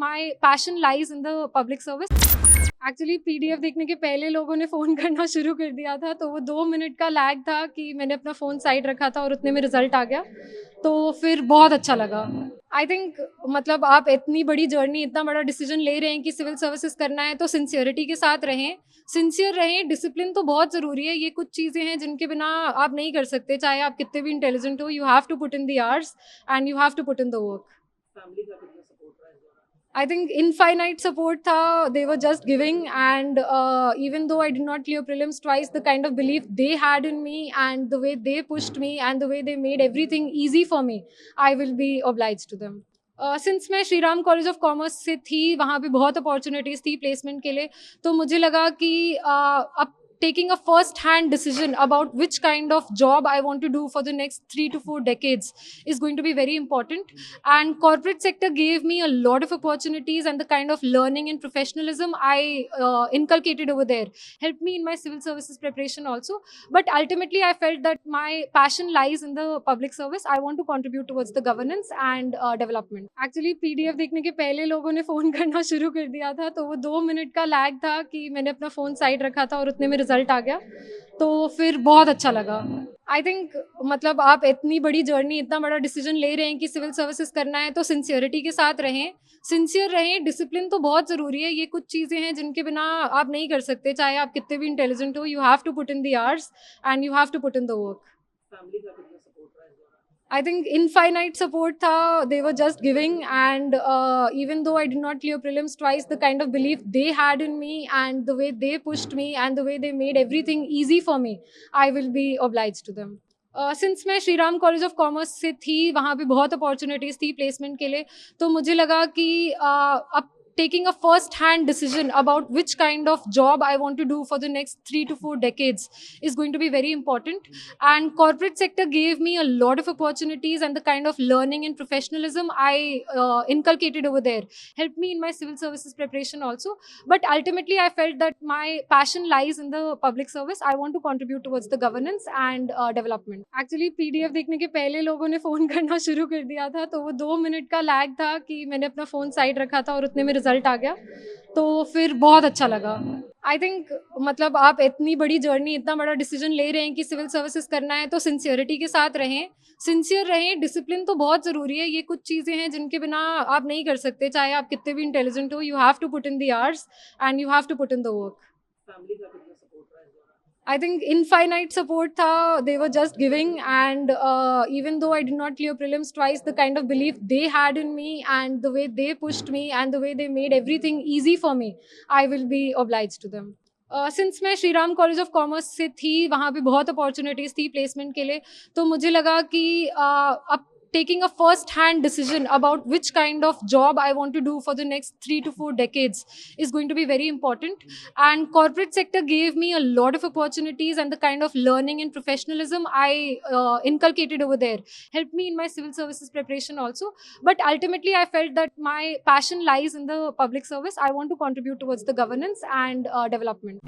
my passion lies in the public service. Actually PDF देखने के पहले लोगों ने फ़ोन करना शुरू कर दिया था, तो वो 2 मिनट का लैग था कि मैंने अपना फ़ोन साइड रखा था और उतने में रिज़ल्ट आ गया, तो फिर बहुत अच्छा लगा। आई थिंक मतलब आप इतनी बड़ी जर्नी, इतना बड़ा डिसीजन ले रहे हैं कि सिविल सर्विसेज करना है, तो सिंसियरिटी के साथ रहें, सिंसियर रहें। डिसिप्लिन तो बहुत ज़रूरी है, ये कुछ चीज़ें हैं जिनके बिना आप नहीं कर सकते, चाहे आप कितने भी इंटेलिजेंट हो। You have to put in the hours and you have to put in the work. Family का कितना सपोर्ट रहा है इस दौरान? I think infinite support tha. They were just giving, and even though I did not clear prelims twice, the kind of belief they had in me and the way they pushed me and the way they made everything easy for me, I will be obliged to them. Since मैं Shri Ram College of Commerce से थी, वहाँ पे बहुत opportunities थी placement के लिए, तो मुझे लगा कि अब taking a first hand decision about which kind of job I want to do for the next 3 to 4 decades is going to be very important. And corporate sector gave me a lot of opportunities, and the kind of learning and professionalism I inculcated over there helped me in my civil services preparation also. But ultimately I felt that my passion lies in the public service. I want to contribute towards the governance and development. Actually PDF देखने के पहले लोगों ने phone करना शुरू कर दिया था, तो वो 2 मिनट का लैग था कि मैंने अपना फ़ोन साइड रखा था और उतने में रिज़ल्ट आ गया, तो फिर बहुत अच्छा लगा। आई थिंक मतलब आप इतनी बड़ी जर्नी, इतना बड़ा डिसीजन ले रहे हैं कि सिविल सर्विसेज करना है, तो सिंसियरिटी के साथ रहें, सिंसियर रहें। डिसिप्लिन तो बहुत ज़रूरी है, ये कुछ चीज़ें हैं जिनके बिना आप नहीं कर सकते, चाहे आप कितने भी इंटेलिजेंट हो। You have to put in the hours and you have to put in the work. Family का कितना सपोर्ट रहा है इस दौरान? I think infinite support tha. They were just giving, and even though I did not clear prelims twice, the kind of belief they had in me and the way they pushed me and the way they made everything easy for me, I will be obliged to them. Since मैं Shri Ram College of Commerce से थी, वहाँ पे बहुत opportunities थी placement के लिए, तो मुझे लगा कि अब taking a first hand decision about which kind of job I want to do for the next 3 to 4 decades is going to be very important. And corporate sector gave me a lot of opportunities, and the kind of learning and professionalism I inculcated over there helped me in my civil services preparation also. But ultimately I felt that my passion lies in the public service. I want to contribute towards the governance and development. Actually PDF देखने के पहले लोगों ने phone करना शुरू कर दिया था, तो वो 2 मिनट का लैग था कि मैंने अपना फ़ोन साइड रखा था और उतने में रिज़ल्ट आ गया, तो फिर बहुत अच्छा लगा। आई थिंक मतलब आप इतनी बड़ी जर्नी, इतना बड़ा डिसीजन ले रहे हैं कि सिविल सर्विसेज करना है, तो सिंसियरिटी के साथ रहें, सिंसियर रहें। डिसिप्लिन तो बहुत ज़रूरी है, ये कुछ चीज़ें हैं जिनके बिना आप नहीं कर सकते, चाहे आप कितने भी इंटेलिजेंट हो। You have to put in the hours and you have to put in the work. Family का कितना सपोर्ट रहा है इस दौरान? I think infinite support tha. They were just giving, and even though I did not clear prelims twice, the kind of belief they had in me and the way they pushed me and the way they made everything easy for me, I will be obliged to them. Since मैं Shri Ram College of Commerce से थी, वहाँ पे बहुत opportunities थी placement के लिए, तो मुझे लगा कि अब taking a first hand decision about which kind of job I want to do for the next 3 to 4 decades is going to be very important. And corporate sector gave me a lot of opportunities, and the kind of learning and professionalism I inculcated over there helped me in my civil services preparation also. But ultimately I felt that my passion lies in the public service. I want to contribute towards the governance and development.